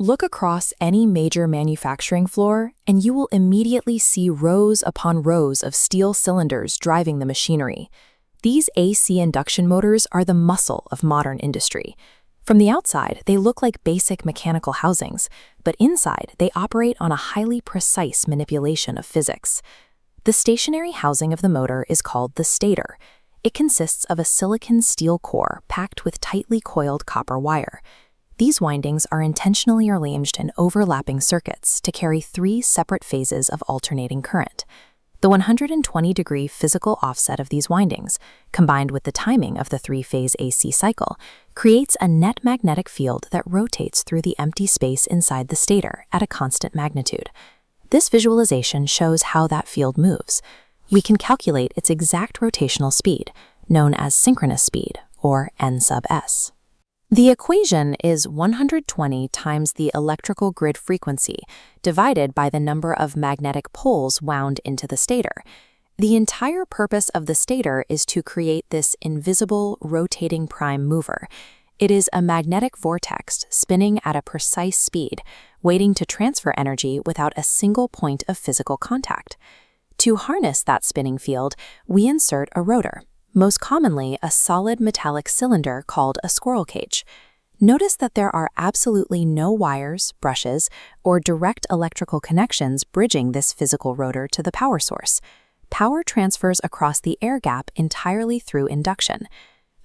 Look across any major manufacturing floor, and you will immediately see rows upon rows of steel cylinders driving the machinery. These AC induction motors are the muscle of modern industry. From the outside, they look like basic mechanical housings, but inside, they operate on a highly precise manipulation of physics. The stationary housing of the motor is called the stator. It consists of a silicon steel core packed with tightly coiled copper wire. These windings are intentionally arranged in overlapping circuits to carry 3 separate phases of alternating current. The 120-degree physical offset of these windings, combined with the timing of the 3-phase AC cycle, creates a net magnetic field that rotates through the empty space inside the stator at a constant magnitude. This visualization shows how that field moves. We can calculate its exact rotational speed, known as synchronous speed, or N sub s. The equation is 120 times the electrical grid frequency divided by the number of magnetic poles wound into the stator. The entire purpose of the stator is to create this invisible, rotating prime mover. It is a magnetic vortex spinning at a precise speed, waiting to transfer energy without a single point of physical contact. To harness that spinning field, we insert a rotor, most commonly a solid metallic cylinder called a squirrel cage. Notice that there are absolutely no wires, brushes, or direct electrical connections bridging this physical rotor to the power source. Power transfers across the air gap entirely through induction.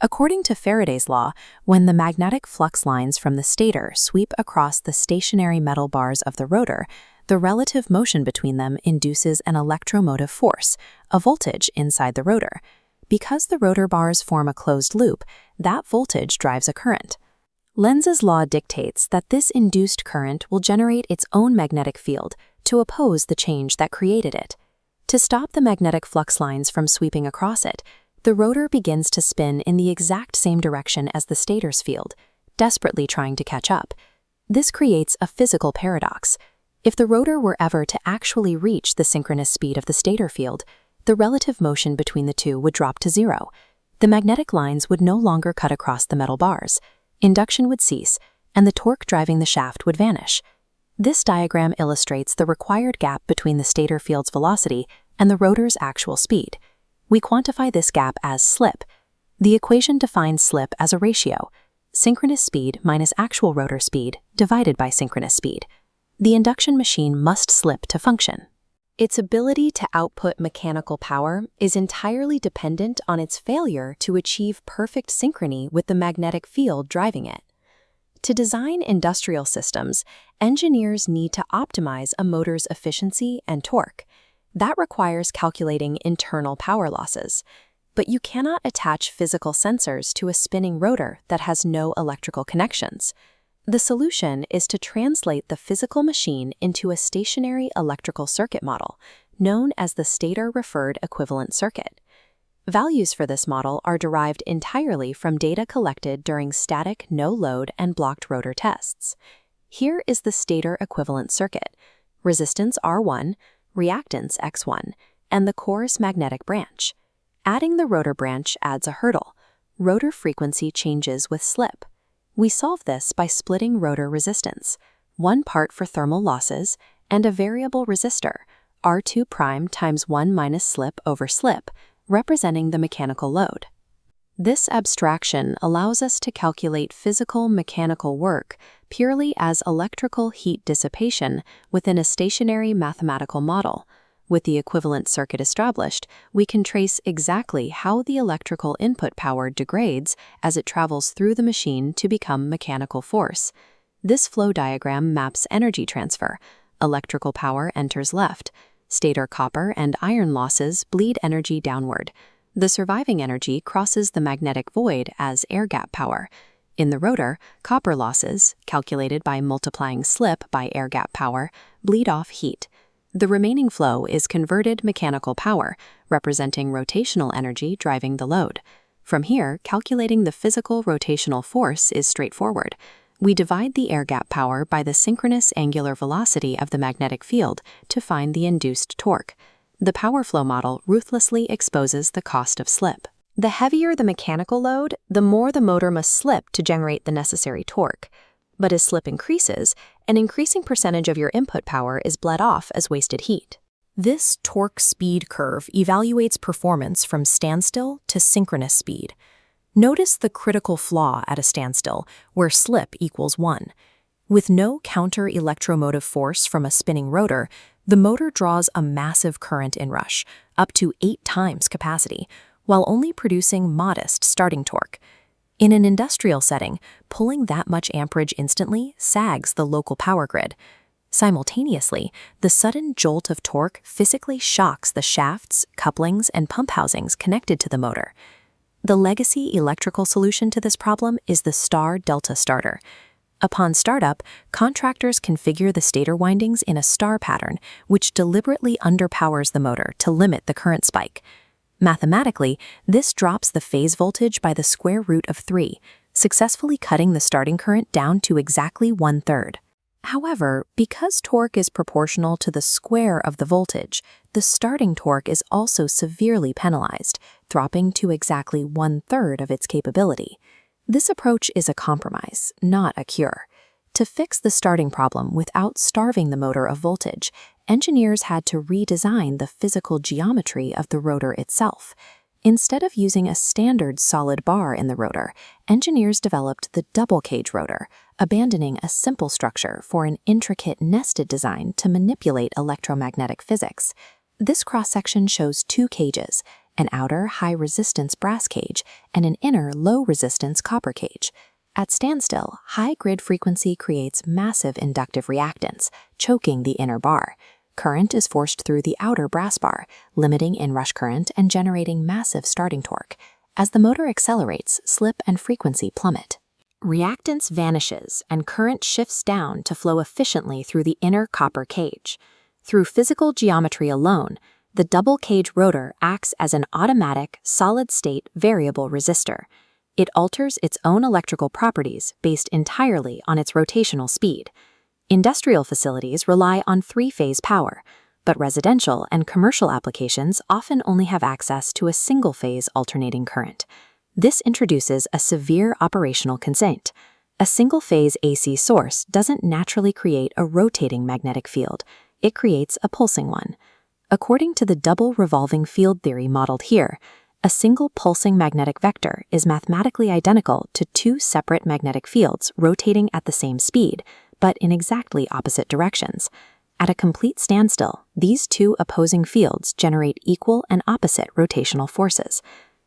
According to Faraday's law, when the magnetic flux lines from the stator sweep across the stationary metal bars of the rotor, the relative motion between them induces an electromotive force, a voltage inside the rotor. Because the rotor bars form a closed loop, that voltage drives a current. Lenz's law dictates that this induced current will generate its own magnetic field to oppose the change that created it. To stop the magnetic flux lines from sweeping across it, the rotor begins to spin in the exact same direction as the stator's field, desperately trying to catch up. This creates a physical paradox. If the rotor were ever to actually reach the synchronous speed of the stator field, the relative motion between the two would drop to 0. The magnetic lines would no longer cut across the metal bars. Induction would cease, and the torque driving the shaft would vanish. This diagram illustrates the required gap between the stator field's velocity and the rotor's actual speed. We quantify this gap as slip. The equation defines slip as a ratio, synchronous speed minus actual rotor speed divided by synchronous speed. The induction machine must slip to function. Its ability to output mechanical power is entirely dependent on its failure to achieve perfect synchrony with the magnetic field driving it. To design industrial systems, engineers need to optimize a motor's efficiency and torque. That requires calculating internal power losses. But you cannot attach physical sensors to a spinning rotor that has no electrical connections. The solution is to translate the physical machine into a stationary electrical circuit model, known as the stator-referred equivalent circuit. Values for this model are derived entirely from data collected during static, no-load, and blocked rotor tests. Here is the stator equivalent circuit: resistance R1, reactance X1, and the core's magnetic branch. Adding the rotor branch adds a hurdle. Rotor frequency changes with slip. We solve this by splitting rotor resistance, 1 part for thermal losses, and a variable resistor, R2' times 1 minus slip over slip, representing the mechanical load. This abstraction allows us to calculate physical mechanical work purely as electrical heat dissipation within a stationary mathematical model. With the equivalent circuit established, we can trace exactly how the electrical input power degrades as it travels through the machine to become mechanical force. This flow diagram maps energy transfer. Electrical power enters left. Stator copper and iron losses bleed energy downward. The surviving energy crosses the magnetic void as air gap power. In the rotor, copper losses, calculated by multiplying slip by air gap power, bleed off heat. The remaining flow is converted mechanical power, representing rotational energy driving the load. From here, calculating the physical rotational force is straightforward. We divide the air gap power by the synchronous angular velocity of the magnetic field to find the induced torque. The power flow model ruthlessly exposes the cost of slip. The heavier the mechanical load, the more the motor must slip to generate the necessary torque. But as slip increases, an increasing percentage of your input power is bled off as wasted heat. This torque-speed curve evaluates performance from standstill to synchronous speed. Notice the critical flaw at a standstill, where slip equals 1. With no counter-electromotive force from a spinning rotor, the motor draws a massive current inrush, up to 8 times capacity, while only producing modest starting torque. In an industrial setting, pulling that much amperage instantly sags the local power grid. Simultaneously, the sudden jolt of torque physically shocks the shafts, couplings, and pump housings connected to the motor. The legacy electrical solution to this problem is the star-delta starter. Upon startup, contractors configure the stator windings in a star pattern, which deliberately underpowers the motor to limit the current spike. Mathematically, this drops the phase voltage by the square root of 3, successfully cutting the starting current down to exactly 1/3. However, because torque is proportional to the square of the voltage, the starting torque is also severely penalized, dropping to exactly 1/3 of its capability. This approach is a compromise, not a cure. To fix the starting problem without starving the motor of voltage, engineers had to redesign the physical geometry of the rotor itself. Instead of using a standard solid bar in the rotor, engineers developed the double-cage rotor, abandoning a simple structure for an intricate nested design to manipulate electromagnetic physics. This cross-section shows 2 cages, an outer high-resistance brass cage and an inner low-resistance copper cage. At standstill, high grid frequency creates massive inductive reactance, choking the inner bar. Current is forced through the outer brass bar, limiting inrush current and generating massive starting torque. As the motor accelerates, slip and frequency plummet. Reactance vanishes and current shifts down to flow efficiently through the inner copper cage. Through physical geometry alone, the double-cage rotor acts as an automatic, solid-state variable resistor. It alters its own electrical properties based entirely on its rotational speed. Industrial facilities rely on 3-phase power, but residential and commercial applications often only have access to a single-phase alternating current. This introduces a severe operational constraint. A single-phase AC source doesn't naturally create a rotating magnetic field. It creates a pulsing one. According to the double revolving field theory modeled here, a single pulsing magnetic vector is mathematically identical to 2 separate magnetic fields rotating at the same speed, but in exactly opposite directions. At a complete standstill, these 2 opposing fields generate equal and opposite rotational forces.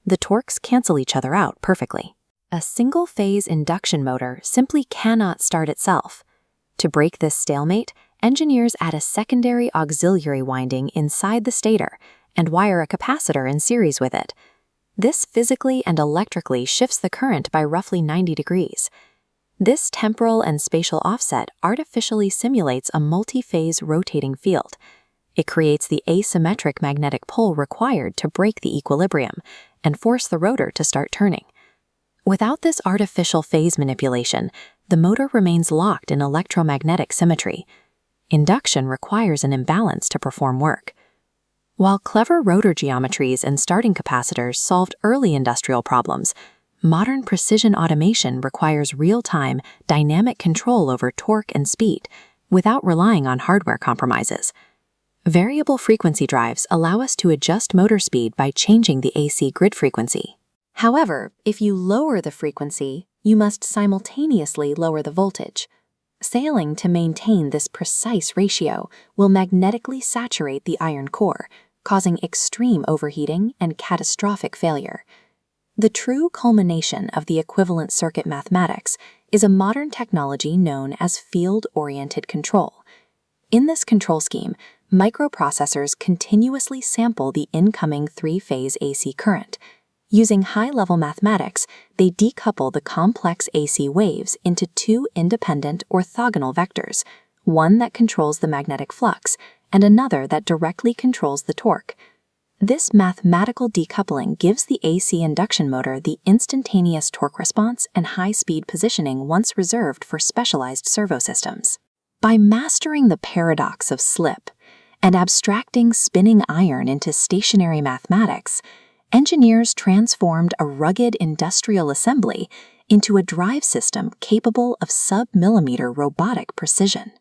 The torques cancel each other out perfectly. A single-phase induction motor simply cannot start itself. To break this stalemate, engineers add a secondary auxiliary winding inside the stator and wire a capacitor in series with it. This physically and electrically shifts the current by roughly 90 degrees. This temporal and spatial offset artificially simulates a multi-phase rotating field. It creates the asymmetric magnetic pull required to break the equilibrium and force the rotor to start turning. Without this artificial phase manipulation, the motor remains locked in electromagnetic symmetry. Induction requires an imbalance to perform work. While clever rotor geometries and starting capacitors solved early industrial problems, modern precision automation requires real-time, dynamic control over torque and speed, without relying on hardware compromises. Variable frequency drives allow us to adjust motor speed by changing the AC grid frequency. However, if you lower the frequency, you must simultaneously lower the voltage. Sailing to maintain this precise ratio will magnetically saturate the iron core, causing extreme overheating and catastrophic failure. The true culmination of the equivalent circuit mathematics is a modern technology known as field-oriented control. In this control scheme, microprocessors continuously sample the incoming 3-phase AC current. Using high-level mathematics, they decouple the complex AC waves into 2 independent orthogonal vectors, one that controls the magnetic flux and another that directly controls the torque. This mathematical decoupling gives the AC induction motor the instantaneous torque response and high-speed positioning once reserved for specialized servo systems. By mastering the paradox of slip and abstracting spinning iron into stationary mathematics, engineers transformed a rugged industrial assembly into a drive system capable of sub-millimeter robotic precision.